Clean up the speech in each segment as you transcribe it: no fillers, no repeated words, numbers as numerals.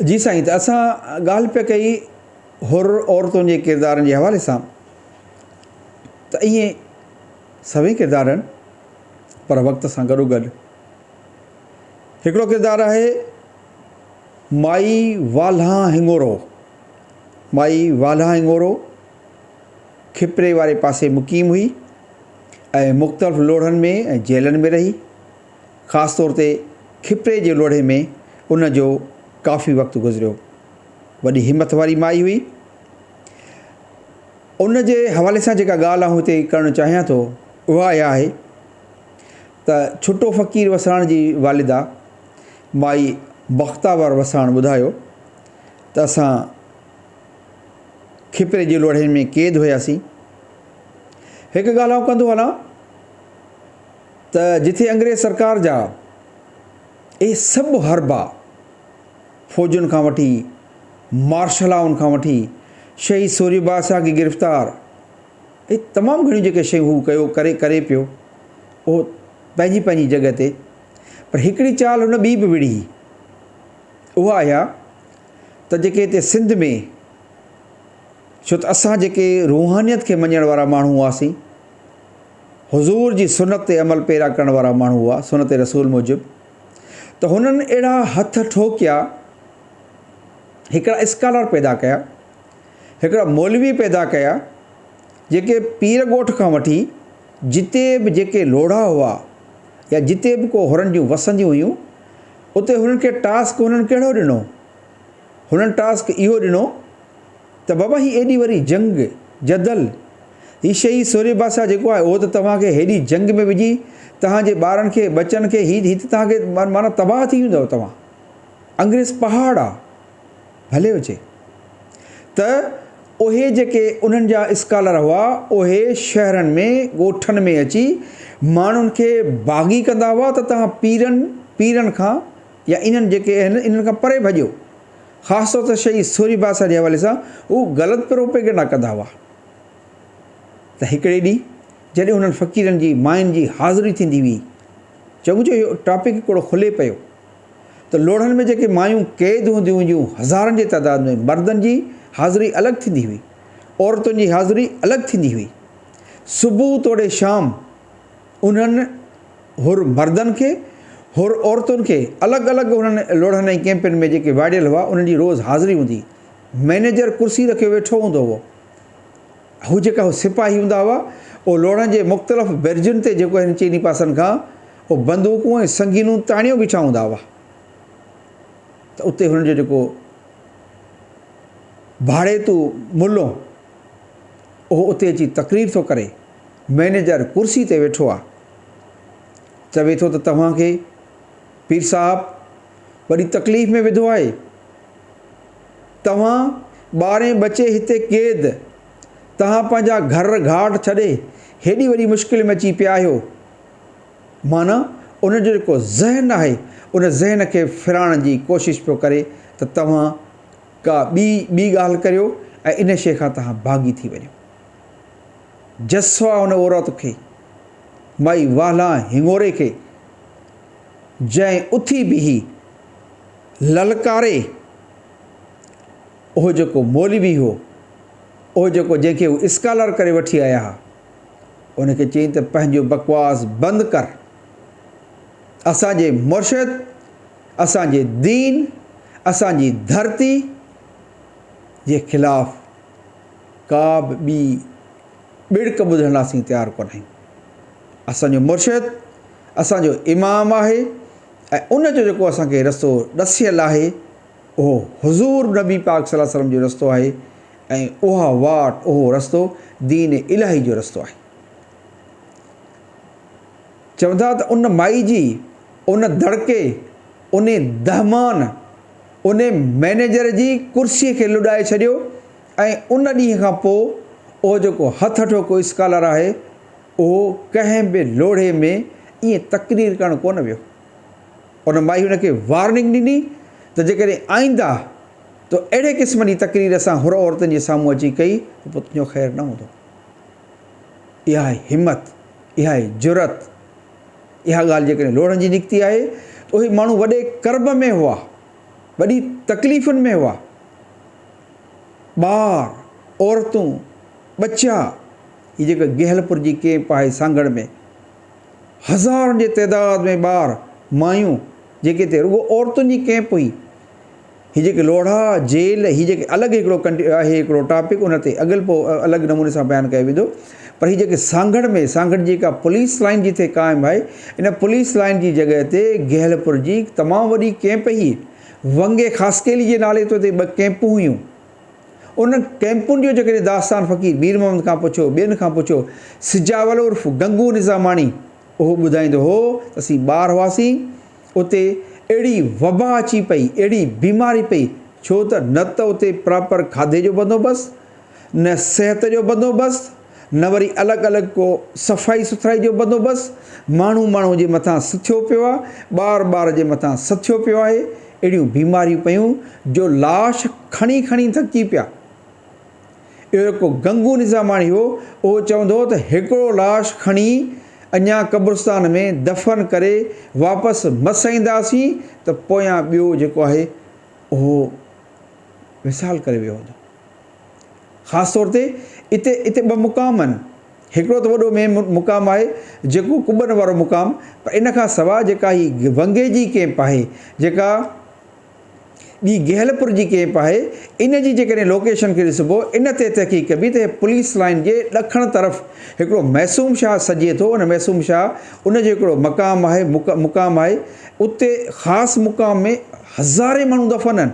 जी साईं, त असां ॻाल्हि पिया कई हुर औरतुनि जे किरदारनि जे हवाले सां। त ईअं सभई किरदार आहिनि, पर वक़्त सां गॾोगॾु हिकिड़ो किरदारु आहे माई वाल्हा हिंगोरो। माई वाल्हा हिंगोरो खिपरे वारे पासे मुक़ीम हुई ऐं मुख़्तलिफ़ लोढ़नि में ऐं जेलनि में रही। ख़ासि तौर ते खिपरे जे लोढ़े में उन जो काफ़ी वक़्तु गुज़रियो। वॾी हिमत वारी माई हुई। उन जे हवाले सां जेका ॻाल्हि आऊं हिते करणु चाहियां थो उहा इहा आहे त छुटो फ़क़ीर वसाण जी वालिदा माई बख़्तावर वसाण ॿुधायो त असां खिपरे जे लोढ़े में क़ैद हुयासीं। हिकु ॻाल्हि आऊं कंदो हलां त जिथे अंग्रेज़ सरकार जा इहे सभु हरबा फ़ौजुनि खां वठी मार्शलाउनि खां वठी शहीद सूरीबाद सां खे गिरफ़्तार, इहे तमामु घणियूं जेके शयूं हू कयो करे पियो उहो पंहिंजी पंहिंजी जॻह ते। पर हिकिड़ी चाल हुन ॿी बि विढ़ी, उहा इहा त जेके हिते सिंध में, छो त असां जेके रूहानियत खे मञण वारा माण्हू हुआसीं, हुज़ूर जी सुनत ते अमल पैरा करण वारा माण्हू हुआ, सुनत रसूल मूजिबि, त हुननि अहिड़ा हथ ठोकिया, हिकिड़ा स्कॉलर पैदा कया, हिकिड़ा मौलवी पैदा कया, जेके पीर ॻोठ खां वठी जिते बि जेके लोढ़ा हुआ या जिते बि को हुरनि जूं वसंदियूं हुयूं उते हुननि खे टास्क हुननि कहिड़ो ॾिनो? हुननि टास्क इहो ॾिनो त बाबा ही एॾी वरी जंग जदल, हीउ शहीद सूरीबाद सां जेको आहे उहो त तव्हांखे हेॾी जंग में विझी तव्हांजे ॿारनि खे बचनि खे ही त तव्हांखे माना तबाह थी वेंदव तव्हां। अंग्रेज़ पहाड़ आहे, भले हुजे। त उहे जेके उन्हनि जा स्कॉलर हुआ उहे शहरनि में ॻोठनि में अची माण्हुनि खे बाग़ी कंदा हुआ त तव्हां पीरनि खां या इन्हनि जेके आहिनि इन्हनि खां परे भॼो। ख़ासि तौर ते शहीद सूरीबाद सां जे हवाले सां उहे ग़लति प्रोपेगेंडा कंदा हुआ। त हिकिड़े ॾींहुं जॾहिं उन्हनि फ़क़ीरनि जी मायुनि जी हाज़िरी थींदी हुई, चङो जो इहो टॉपिक हिकिड़ो खुले पियो त लोढ़नि में जेके मायूं क़ैद हूंदियूं हुयूं हज़ारनि जे तइदाद में, मर्दनि जी हाज़िरी अलॻि थींदी हुई, औरतुनि जी हाज़िरी अलॻि थींदी हुई। सुबुह तोड़े शाम उन्हनि हुर मर्दनि खे हुर औरतुनि खे अलॻि अलॻि उन्हनि लोढ़नि ऐं कैंपनि में जेके वाड़ियल हुआ उन्हनि जी रोज़ु हाज़िरी हूंदी। मैनेजर कुर्सी रखियो वेठो हूंदो हुओ, हू जेका सिपाही हूंदा हुआ उहो लोढ़नि जे मुख़्तलिफ़ बिर्जुनि ते जेको आहिनि चइनी पासनि खां उहो बंदूकूं ऐं संगीनूं ताणियूं बीठा हूंदा हुआ। त उते हुननि जो जेको भाड़ेतू मुल्लो उहो उते अची तक़रीर थो करे, मैनेजर कुर्सी ते वेठो आहे, चवे थो त तव्हांखे पीर साहिबु वॾी तकलीफ़ में विधो आहे, तव्हां ॿारहें बचे हिते क़ैद, तव्हां पंहिंजा घर घाट छॾे हेॾी वॾी मुश्किल में अची पिया आहियो। माना उन जो जेको ज़हन आहे उन ज़हन खे फिराइण जी कोशिशि पियो करे त तव्हां का ॿी ॻाल्हि करियो ऐं इन शइ खां तव्हां भागी थी वञो। जसवा हुन औरत खे, माई वाल्हा हिंगोरे खे, जंहिं उथी बीही ललकारे उहो जेको मौलवी हो, उहो जेको जंहिंखे उहो स्कॉलर करे वठी आया हुआ, उनखे चयईं त पंहिंजो बकवास बंदि कर, असांजे मुर्शिद, असांजे दीन, असांजी धरती जे ख़िलाफ़ु का बि ॿी ॿिड़क ॿुधण लाइ असीं तयारु कोन आहियूं। असांजो मुर्शिद, असांजो इमाम आहे ऐं उन जो जेको असांखे रस्तो ॾसियलु आहे उहो हुज़ूर नबी पाक सल्लल्लाहु अलैहि वसल्लम जो रस्तो आहे ऐं उहा वाट उहो रस्तो दीन इलाही जो रस्तो आहे। चवंदा त उन माई जी उन दड़के, उन दहमान, उन मैनेजर जी कुर्सीअ खे लुॾाए छॾियो ऐं उन ॾींहं खां पोइ उहो जेको हथ ठोको स्कॉलर आहे उहो कंहिं बि लोढ़े में ईअं तक़रीर करणु कोन वियो। उन माई हुनखे वार्निंग ॾिनी त जेकॾहिं आईंदा त अहिड़े क़िस्म जी तक़रीर असां हुर औरतुनि जे साम्हूं अची कई त पोइ तुंहिंजो ख़ैरु न हूंदो। इहा आहे हिमत, इहा आहे जुरत। इहा ॻाल्हि जेकॾहिं लोढ़नि जी निकिती आहे त उहे माण्हू वॾे कर्ब में हुआ, वॾी तकलीफ़ुनि में हुआ। ॿार, औरतूं, बच्चा, हीअ जेका गेहलपुर जी कैंप आहे सांगड़ में, हज़ारनि जे तइदाद में ॿार, मायूं, जेके हिते रुॻो औरतुनि जी कैंप हुई। हीअ जेके लोढ़ा, जेल, हीअ जेके अलॻि हिकिड़ो आहे, हिकिड़ो टॉपिक, उन ते अॻिल पोइ अलॻि नमूने सां बयानु कयो वेंदो। पर हीअ जेके सांगड़ में, सांगड़ जी जेका पुलिस लाइन जिते क़ाइमु आहे, इन पुलिस लाइन जी जॻह ते गेहलपुर जी तमामु वॾी कैंप हुई। वंगे ख़ासकेली जे नाले ते 2 कैंपूं हुयूं। उन कैंपुनि जो जेकॾहिं दास्तान फ़क़ीर मीर मोहम्मद खां पुछो, ॿियनि खां पुछो, सिजावल उर्फ़ गंगू निज़ामाणी उहो ॿुधाईंदो हो त असीं ॿार हुआसीं, उते अहिड़ी वबा अची पई, अहिड़ी बीमारी पई, छो त न त उते प्रॉपर खाधे जो बंदोबस्तु, न सिहत जो बंदोबस्तु, न वरी अलॻि अलॻि को सफ़ाई सुथराई जो बंदोबस्तु। माण्हू जे मथां सथियो पियो आहे, ॿार जे मथां सथियो पियो आहे। अहिड़ियूं बीमारियूं पियूं जो लाश खणी थकी पिया। अहिड़ो को गंगू निज़ामाणी हो, उहो चवंदो हो त हिकिड़ो लाश खणी अञा क़ब्रिस्तान में दफ़न करे वापसि मसाईंदासीं त पोयां ॿियो जेको आहे उहो विसाल करे वियो हूंदो। ख़ासि तौर ते इते 2 मुक़ाम आहिनि। हिकिड़ो त वॾो मेन मुक़ाम आहे जेको कुॿनि वारो मुक़ाम, पर इन खां सवाइ जेका हीअ वंगे जी कैंप आहे, जेका ॿी गेहलपुर जी कैंप आहे, इन जी जेकॾहिं लोकेशन खे ॾिसिबो, इन ते तहक़ीक़ कबी त पुलिस लाइन जे ॾखण तरफ़ हिकिड़ो महसूम शाह सॼे थो। उन महसूम शाह उन जो हिकिड़ो मक़ाम आहे, मुक़ाम आहे। उते ख़ासि मुक़ाम में हज़ारे माण्हू दफ़न आहिनि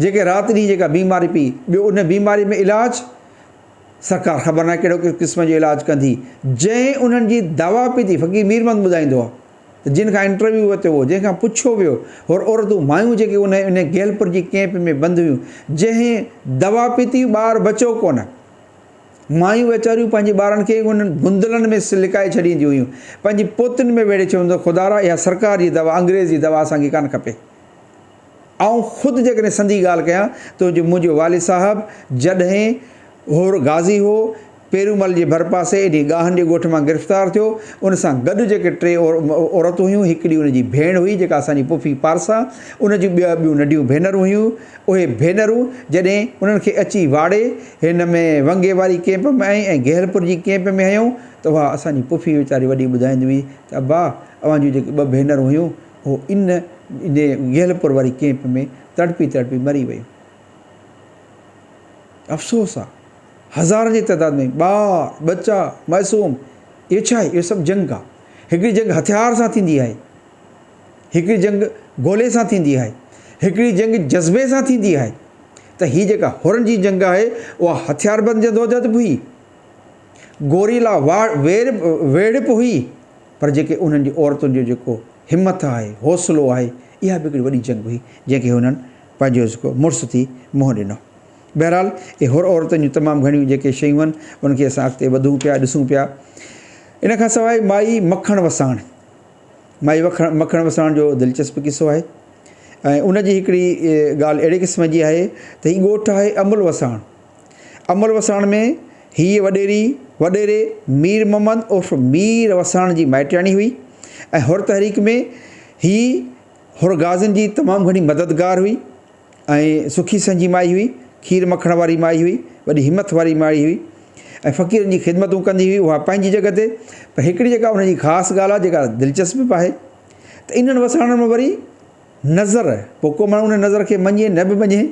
जेके राति ॾींहुं जेका बीमारी पई। ॿियो उन बीमारी में इलाजु सरकार ख़बर न आहे कहिड़ो क़िस्म जो इलाजु कंदी। जंहिं उन्हनि जी दवा पई थी, फ़क़ीर मीर मोहम्मद ॿुधाईंदो आहे त जिन खां इंटरव्यू वरितो हो, जंहिंखां पुछियो वियो, और औरतूं मायूं जेके उन गेहलपुर जी कैंप में बंदि हुयूं, जंहिं दवा पई थी, ॿार बचो कोन। मायूं वेचारियूं पंहिंजे ॿारनि खे उन्हनि बुंदलनि में लिकाए छॾींदियूं हुयूं, पंहिंजी पोतियुनि में वेड़े चवंदो, ख़ुदा इहा सरकार जी दवा, अंग्रेज़ जी दवा असांखे कान खपे। ऐं ख़ुदि जेकॾहिं संधी ॻाल्हि कयां त मुंहिंजो वालिद साहिबु जॾहिं होर गाज़ी हो, पेरूमल जे भरपासे एॾी गाहनि जे ॻोठ मां गिरफ़्तार थियो, उन सां गॾु जेके 3 औरतूं हुयूं, हिकिड़ी उनजी भेण हुई जेका असांजी पुफी पारसा, उन जूं ॿियूं नंढियूं भेनरूं हुयूं। उहे भेनरूं जॾहिं उन्हनि खे अची वाड़े हिन में वंगे वारी कैंप में ऐं गेहलपुर जी कैंप में आयूं, त उहा असांजी पुफी वीचारी वॾी ॿुधाईंदी हुई त अब्बा, अव्हां जूं जेके 2 भेनरूं हुयूं, उहो इन गेहलपुर वारी कैंप में तड़पी मरी वियूं। अफ़सोस आहे, हज़ारनि जी तइदाद में ॿार, बच्चा, मासूम। इहो छा आहे? इहो सभु जंग आहे। हिकिड़ी जंग हथियार सां थींदी आहे, हिकिड़ी जंग गोले सां थींदी आहे, हिकिड़ी जंग जज़्बे सां थींदी आहे। त हीअ जेका हुरनि जी जंग आहे, उहा हथियारबंद जदोजहद बि हुई, गोरीला वेड़प हुई, पर जेके उन्हनि जी औरतुनि जो जेको हिमत आहे, हौसलो आहे, इहा बि हिकिड़ी वॾी जंग हुई जंहिंखे हुननि पंहिंजो जेको मुड़ुस थी मुंहुं ॾिनो। बहरहाल इहे हुर औरतुनि जूं तमामु घणियूं जेके शयूं आहिनि, उनखे असां अॻिते वधूं पिया, ॾिसूं पिया। इन खां सवाइ माई मखण वसाण, माई मखण वसाण जो दिलचस्प किस्सो आहे। ऐं उनजी हिकिड़ी ॻाल्हि अहिड़े क़िस्म जी आहे त हीअ ॻोठु आहे अमुल वसाण। अमुल वसाण में हीअ वॾेरे मीर मोहम्मद उर्फ़ मीर वसाण जी माइटियाणी हुई। ऐं हुर तहरीक में हीअ हुर गाज़ियुनि जी तमामु घणी मददगार हुई ऐं सुखी संजी माई हुई, खीर मखण वारी माई हुई, वॾी हिमत वारी माई हुई ऐं फ़क़ीरनि जी ख़िदमतूं कंदी हुई। उहा पंहिंजी जॻह ते, पर हिकिड़ी जेका उनजी ख़ासि ॻाल्हि आहे, जेका दिलचस्प बि आहे, त इन्हनि वसाणनि में वरी नज़र, पोइ को माण्हू उन नज़र खे मञे न बि मञे,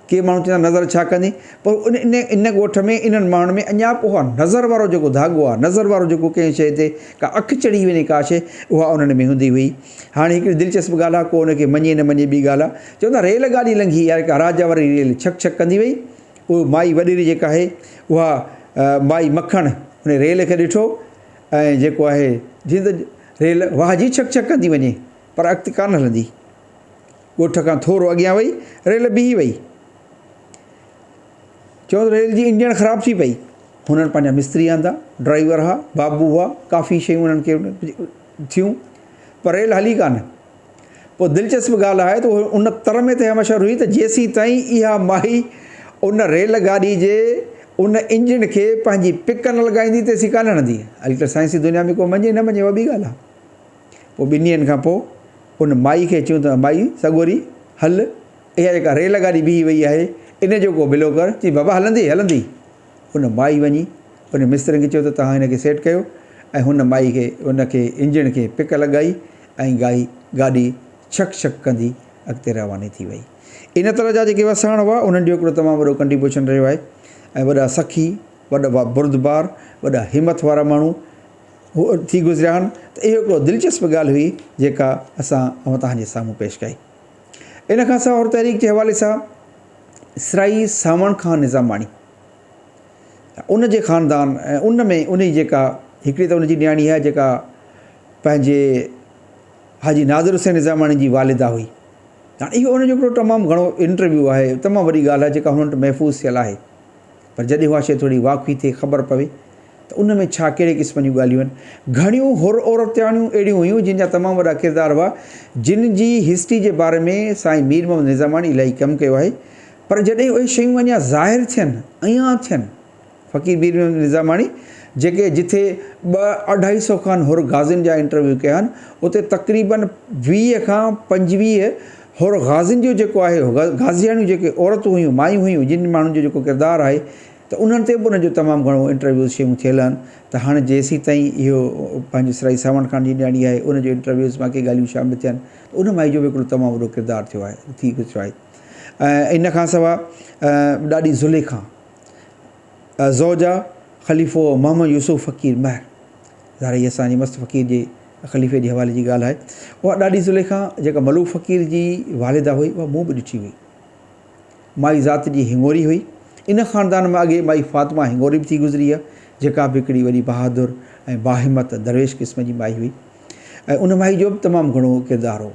के माण्हू चवंदा नज़र छा कंदी, पर इन ॻोठ में इन्हनि माण्हुनि में अञा बि उहा नज़र वारो जेको धाॻो आहे, नज़र वारो जेको कंहिं शइ ते का अखि चढ़ी वञे का शइ, उहा उन्हनि में हूंदी हुई। हाणे हिकिड़ी दिलचस्प ॻाल्हि आहे, को उनखे मञे न मञे ॿी ॻाल्हि आहे। चवंदा रेल गाॾी लंघी आहे, का राजा वारी रेल छक कंदी वई, उहा माई वॾेरी जेका आहे, उहा माई मखण उन रेल खे ॾिठो ऐं जेको आहे जीअं त रेल वाहजी छक कंदी वञे, पर अॻिते कान हलंदी। ॻोठ खां थोरो अॻियां वई, रेल बीही वई, चओ रेल जी इंजण ख़राबु थी पई। हुननि पंहिंजा मिस्त्री आंदा, ड्राइवर हुआ, बाबू हुआ, काफ़ी शयूं उन्हनि खे थियूं, पर रेल हली कान। पोइ दिलचस्प ॻाल्हि आहे त उन तर में त मशहूरु हुई त जेसीं ताईं इहा माई उन रेल गाॾी जे उन इंजन खे पंहिंजी पिक न लॻाईंदी तेसीं कान हणंदी। हली त साइंसी दुनिया में को मञे न मञे, उहा ॿी ॻाल्हि आहे। पोइ 2 ॾींहंनि खां पोइ उन माई खे चयूं त माई सगोरी हल, इहा जेका रेल गाॾी बीही वई आहे इन जो को बिलो कर। चई बाबा हलंदी हलंदी। उन माई वञी उन मिस्त्री खे चयो त तव्हां हिन खे सेट कयो ऐं हुन माई खे उनखे इंजण खे पिक लॻाई ऐं गाॾी छक छक कंदी अॻिते रवानी थी वई। इन तरह जा जेके वसाण हुआ उन्हनि जो हिकिड़ो तमामु वॾो कंट्रीब्यूशन रहियो आहे ऐं वॾा सखी, वॾा बुर्दबार, वॾा हिमत वारा माण्हू थी गुज़रिया आहिनि। त इहो हिकिड़ो दिलचस्प ॻाल्हि हुई जेका असां तव्हांजे साम्हूं पेश कई। इन खां सवाइ और तहरीक जे हवाले सां इसराई सावण खान निज़ामाणी, उन जे ख़ानदान ऐं उन में उन जी जेका हिकिड़ी त उनजी न्याणी आहे जेका पंहिंजे हाजी नाज़िर हुसैन निज़ामाणी जी वालिदा हुई। हाणे इहो उनजो हिकिड़ो तमामु घणो इंटरव्यू आहे, तमामु वॾी ॻाल्हि आहे जेका हुननि वटि महफ़ूज़ थियल आहे। पर जॾहिं उहा शइ थोरी वाक़फ़ी थिए, ख़बर पवे त उन में छा कहिड़े क़िस्म जूं ॻाल्हियूं आहिनि। घणियूं हुर औरतियाणियूं अहिड़ियूं हुयूं जिन जा तमामु वॾा किरदार हुआ, जिन जी हिस्ट्री जे बारे में साईं मीर मोहम्मद निज़ामाणी इलाही कमु कयो आहे। पर जॾहिं उहे शयूं अञा ज़ाहिर थियनि, अञा थियनि, फ़क़ीर मीर मोहम्मद निज़ामाणी जेके जिथे 200-250 खां हुर गाज़ियुनि जा इंटरव्यू कया आहिनि, उते तक़रीबन 20 खां 25 हुर गाज़ियुनि जो जेको आहे गाज़ियाणियूं जेके औरतूं हुयूं, मायूं हुयूं, जिन माण्हुनि जो जेको किरदारु आहे, त उन्हनि ते बि उनजो तमामु घणो इंटरव्यू शयूं थियल आहिनि। त हाणे जेसीं ताईं इहो पंहिंजो इसराई सावण खान जी न्याणी आहे उनजो इंटरव्यूज़ मां के ॻाल्हियूं शामिलु थियनि, त उन माई जो बि हिकिड़ो तमामु वॾो किरदारु थियो आहे, थी गुज़रियो आहे। ऐं इन खां सवाइ ॾाढी ज़ुलेखा ज़ौजा ख़लीफ़ो मोहम्मद यूसुफ फ़क़ीर महर, ज़ाहिर इहा असांजी मस्त फ़क़ीर जे ख़लीफ़े जे हवाले जी ॻाल्हि आहे। उहा ॾाढी ज़ुलेखा जेका मलूक फ़क़ीर जी वालिदा हुई, उहा मूं बि ॾिठी हुई। माई ज़ात जी हिंगोरी हुई। इन ख़ानदान में अॻे माई फ़ातिमा हिंगोरी बि थी गुज़री आहे, जेका बि हिकिड़ी वॾी बहादुर ऐं बाहिमत दरवेश क़िस्म जी माई हुई। ऐं उन माई जो बि तमामु घणो किरदारु हो।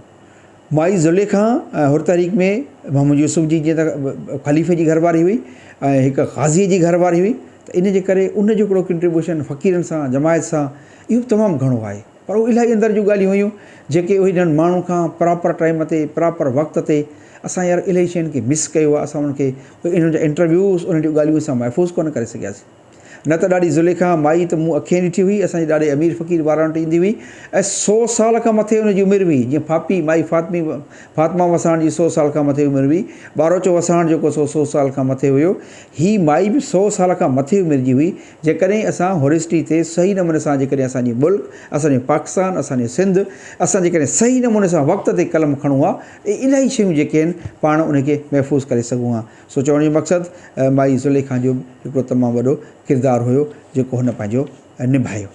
माई ज़ुलेखा हुर तारीख़ में मोहम्मद यूसुफ जी जीअं त ख़लीफ़े जी घरवारी हुई ऐं हिकु ग़ाज़ीअ जी घरवारी हुई, त इन जे करे उन जो हिकिड़ो कंट्रीब्यूशन फ़क़ीरनि सां, जमायत सां, इहो बि तमामु घणो आहे। पर उहे इलाही अंदरि जूं ॻाल्हियूं हुयूं जेके उहे हिननि माण्हुनि खां प्रॉपर टाइम ते, प्रॉपर वक़्त ते असां यार इलाही शयुनि खे मिस कयो आहे। असां उन्हनि खे इन्हनि जा इंटरव्यूज़, उन्हनि जूं ॻाल्हियूं असां महफ़ूज़ कोन करे सघियासीं। न त ॾाढी ज़ुलेखा माई त मूं अखियूं ॾिठी हुई, असांजे ॾाढे अमीर फ़क़ीर वारनि वटि ईंदी हुई ऐं 100 साल खां मथे उनजी उमिरि हुई। जीअं फापी माई फ़ातिमा वसाण जी 100 साल खां मथे उमिरि हुई, बारोचो वसाण जेको 100 साल खां मथे हुयो, हीअ माई बि 100 साल खां मथे उमिरि जी हुई। जेकॾहिं असां हिस्ट्री ते सही नमूने सां, जेकॾहिं असांजी मुल्क, असांजो पाकिस्तान, असांजो सिंध, असां जेकॾहिं सही नमूने सां वक़्त ते कलम खणूं हा, इलाही शयूं जेके आहिनि पाण उनखे महफ़ूज़ करे सघूं हा। सो चवण जो मक़सदु माई ज़ुलेखा जो हिकिड़ो तमामु वॾो किरदारु हुयो जेको हुन पंहिंजो निभायो।